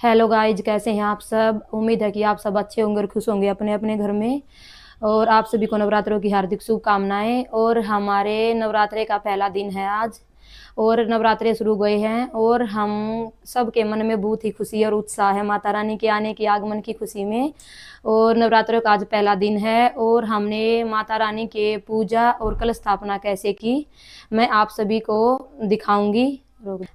Hello guys, कैसे हैं आप सब। उम्मीद है कि आप सब अच्छे होंगे और खुश होंगे अपने अपने घर में। और आप सभी को नवरात्रों की हार्दिक शुभकामनाएं। और हमारे नवरात्रे का पहला दिन है आज, और नवरात्रे शुरू हुए हैं और हम सब के मन में बहुत ही खुशी और उत्साह है माता रानी के आने की, आगमन की खुशी में। और नवरात्रों का आज पहला दिन है और हमने माता रानी के पूजा और कलश स्थापना कैसे की मैं आप सभी को दिखाऊंगी।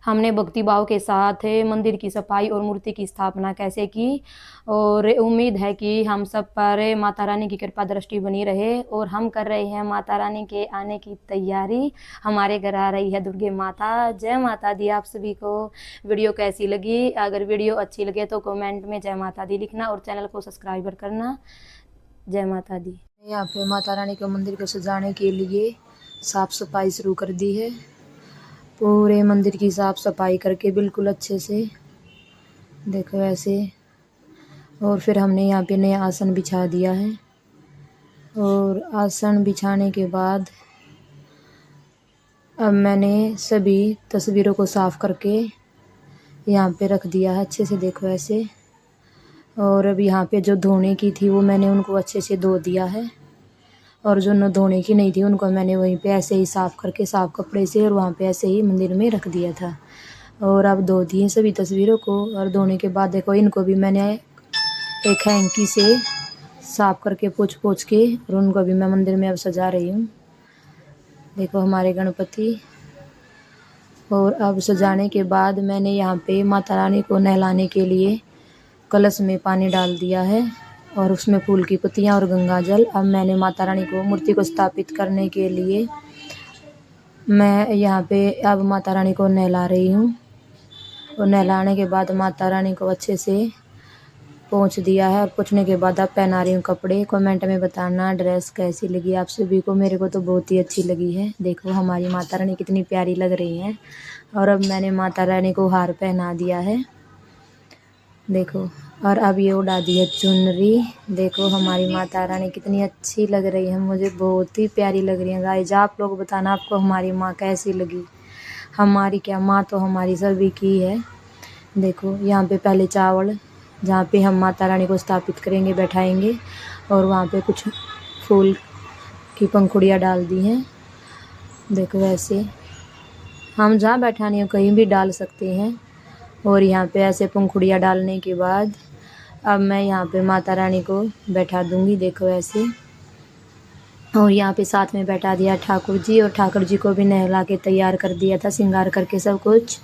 हमने भक्ति भाव के साथ मंदिर की सफाई और मूर्ति की स्थापना कैसे की। और उम्मीद है कि हम सब पर माता रानी की कृपा दृष्टि बनी रहे। और हम कर रहे हैं माता रानी के आने की तैयारी। हमारे घर आ रही है दुर्गे माता। जय माता दी आप सभी को। वीडियो कैसी लगी? अगर वीडियो अच्छी लगे तो कमेंट में जय माता दी लिखना और चैनल को सब्सक्राइब करना। जय माता दी। यहाँ पे माता रानी के मंदिर को सजाने के लिए साफ सफाई शुरू कर दी है। पूरे मंदिर की साफ सफाई करके बिल्कुल अच्छे से, देखो ऐसे। और फिर हमने यहाँ पे नया आसन बिछा दिया है। और आसन बिछाने के बाद अब मैंने सभी तस्वीरों को साफ करके यहाँ पे रख दिया है अच्छे से, देखो ऐसे। और अब यहाँ पे जो धोने की थी वो मैंने उनको अच्छे से धो दिया है। और जो न धोने की नहीं थी उनको मैंने वहीं पे ऐसे ही साफ़ करके साफ़ कपड़े से और वहाँ पे ऐसे ही मंदिर में रख दिया था। और अब धो दिए सभी तस्वीरों को। और धोने के बाद देखो इनको भी मैंने एक हैंकी से साफ़ करके पोंछ पोंछ के और उनको भी मैं मंदिर में अब सजा रही हूँ। देखो हमारे गणपति। और अब सजाने के बाद मैंने यहाँ पे माता रानी को नहलाने के लिए कलश में पानी डाल दिया है और उसमें फूल की पत्तियाँ और गंगा जल। अब मैंने माता रानी को मूर्ति को स्थापित करने के लिए मैं यहाँ पे अब माता रानी को नहला रही हूँ। और नहलाने के बाद माता रानी को अच्छे से पोंछ दिया है। और पोंछने के बाद अब पहना रही हूँ कपड़े। कमेंट में बताना ड्रेस कैसी लगी आप सभी को। मेरे को तो बहुत ही अच्छी लगी है। देखो हमारी माता रानी कितनी प्यारी लग रही है। और अब मैंने माता रानी को हार पहना दिया है, देखो। और अब ये उड़ा दी है चुनरी। देखो हमारी माता रानी कितनी अच्छी लग रही है, मुझे बहुत ही प्यारी लग रही है। गाइस आप लोग बताना आपको हमारी माँ कैसी लगी। हमारी क्या माँ तो हमारी सभी की है। देखो यहाँ पे पहले चावल, जहाँ पे हम माता रानी को स्थापित करेंगे, बैठाएंगे। और वहाँ पे कुछ फूल की पंखुड़ियाँ डाल दी हैं, देखो ऐसे। हम जहाँ बैठानी हो कहीं भी डाल सकते हैं। और यहाँ पे ऐसे पंखुड़ियाँ डालने के बाद अब मैं यहाँ पे माता रानी को बैठा दूँगी, देखो ऐसे। और यहाँ पे साथ में बैठा दिया ठाकुर जी। और ठाकुर जी को भी नहला के तैयार कर दिया था, श्रृंगार करके सब कुछ।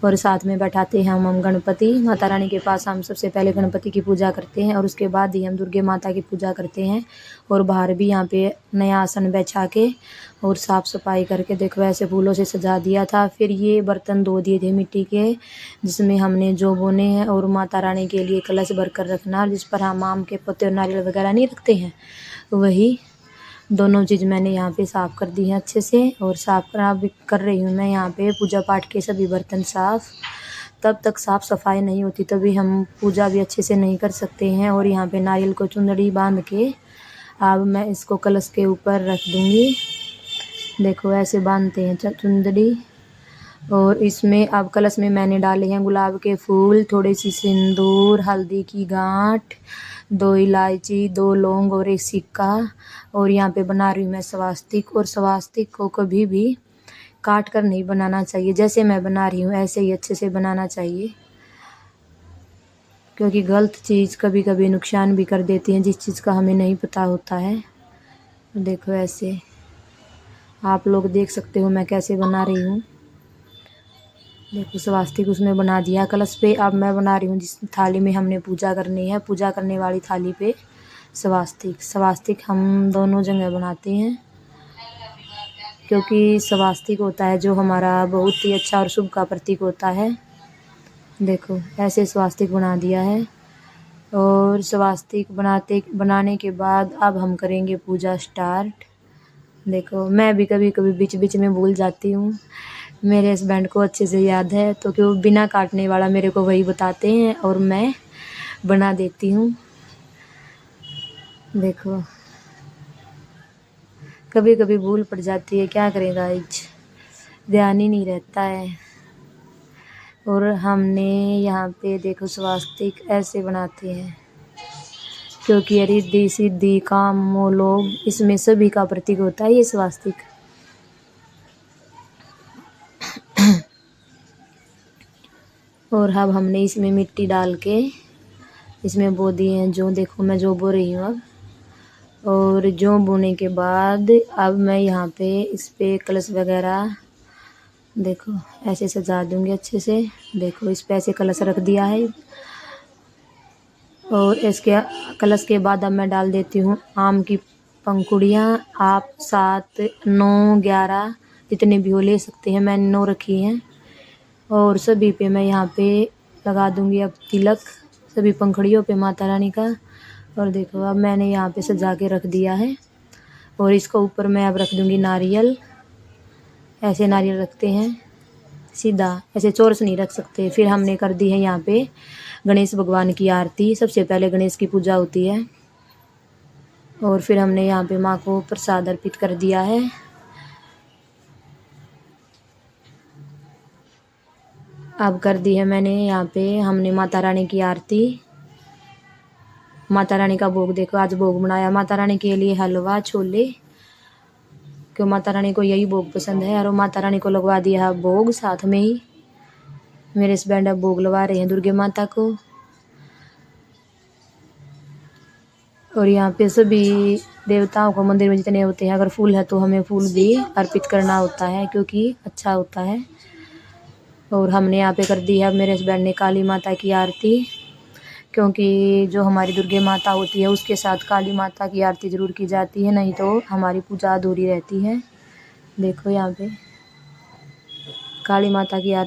और साथ में बैठाते हैं हम गणपति माता रानी के पास। हम सबसे पहले गणपति की पूजा करते हैं और उसके बाद ही हम दुर्गे माता की पूजा करते हैं। और बाहर भी यहाँ पे नया आसन बिछा के और साफ़ सफाई करके, देखो ऐसे फूलों से सजा दिया था। फिर ये बर्तन धो दिए थे मिट्टी के, जिसमें हमने जो बोने हैं। और माता रानी के लिए कलश भर कर रखना, जिस पर हम आम के पत्ते और नारियल वगैरह नहीं रखते हैं, वही दोनों चीज़ मैंने यहाँ पे साफ़ कर दी है अच्छे से। और साफ़ कर रही हूँ मैं यहाँ पे पूजा पाठ के सभी बर्तन साफ़। तब तक साफ़ सफाई नहीं होती तभी हम पूजा भी अच्छे से नहीं कर सकते हैं। और यहाँ पे नारियल को चुंदड़ी बांध के अब मैं इसको कलश के ऊपर रख दूँगी, देखो ऐसे बांधते हैं चुंदड़ी। और इसमें अब कलश में मैंने डाले हैं गुलाब के फूल, थोड़ी सी सिंदूर, हल्दी की गांठ, 2 इलायची, 2 लौंग और 1 सिक्का। और यहाँ पे बना रही हूँ मैं स्वास्तिक। और स्वास्तिक को कभी भी काट कर नहीं बनाना चाहिए, जैसे मैं बना रही हूँ ऐसे ही अच्छे से बनाना चाहिए, क्योंकि गलत चीज़ कभी कभी नुकसान भी कर देती है, जिस चीज़ का हमें नहीं पता होता है। देखो ऐसे आप लोग देख सकते हो मैं कैसे बना रही हूँ। देखो स्वास्तिक उसमें बना दिया कलश पे। अब मैं बना रही हूँ जिस थाली में हमने पूजा करनी है, पूजा करने वाली थाली पे स्वास्तिक। स्वास्तिक हम दोनों जगह बनाते हैं, क्योंकि स्वास्तिक होता है जो हमारा बहुत ही अच्छा और शुभ का प्रतीक होता है। देखो ऐसे स्वास्तिक बना दिया है। और स्वास्तिक बनाने के बाद अब हम करेंगे पूजा स्टार्ट। देखो मैं भी कभी कभी बीच बीच में भूल जाती हूँ, मेरे हस्बैंड को अच्छे से याद है तो क्यों बिना काटने वाला मेरे को वही बताते हैं और मैं बना देती हूँ। देखो कभी कभी भूल पड़ जाती है, क्या करें गाइज, ध्यान ही नहीं रहता है। और हमने यहाँ पे देखो स्वास्तिक ऐसे बनाते हैं, क्योंकि ये रिद्धि सिद्धि काम मोह इसमें सभी का प्रतीक होता है ये स्वास्तिक। और अब हमने इसमें मिट्टी डाल के इसमें बो दिए हैं जो, देखो मैं जो बो रही हूँ अब। और जो बोने के बाद अब मैं यहाँ पे इस पे कलश वगैरह देखो ऐसे सजा दूंगी अच्छे से। देखो इस पे ऐसे कलश रख दिया है। और इसके कलश के बाद अब मैं डाल देती हूँ आम की पंखुड़ियाँ। आप 7, 9, 11 जितने भी हो ले सकते हैं, मैंने 9 रखी हैं। और सभी पे मैं यहाँ पे लगा दूंगी अब तिलक, सभी पंखुड़ियों पे माता रानी का। और देखो अब मैंने यहाँ पे सजा के रख दिया है। और इसको ऊपर मैं अब रख दूंगी नारियल। ऐसे नारियल रखते हैं सीधा, ऐसे चौरस नहीं रख सकते। फिर हमने कर दी है यहाँ पे गणेश भगवान की आरती। सबसे पहले गणेश की पूजा होती है। और फिर हमने यहाँ पे माँ को प्रसाद अर्पित कर दिया है। अब कर दी है मैंने यहाँ पे हमने माता रानी की आरती। माता रानी का भोग देखो आज भोग बनाया माता रानी के लिए हलवा छोले, क्यों माता रानी को यही भोग पसंद है। और माता रानी को लगवा दिया है भोग साथ में ही। मेरे हस्बैंड अब भोग लगा रहे हैं दुर्गे माता को। और यहाँ पे सभी देवताओं को मंदिर में जितने होते हैं, अगर फूल है तो हमें फूल भी अर्पित करना होता है क्योंकि अच्छा होता है। और हमने यहाँ पे कर दी है मेरे हस्बैंड ने काली माता की आरती, क्योंकि जो हमारी दुर्गे माता होती है उसके साथ काली माता की आरती ज़रूर की जाती है, नहीं तो हमारी पूजा अधूरी रहती है। देखो यहाँ पे काली माता की आरती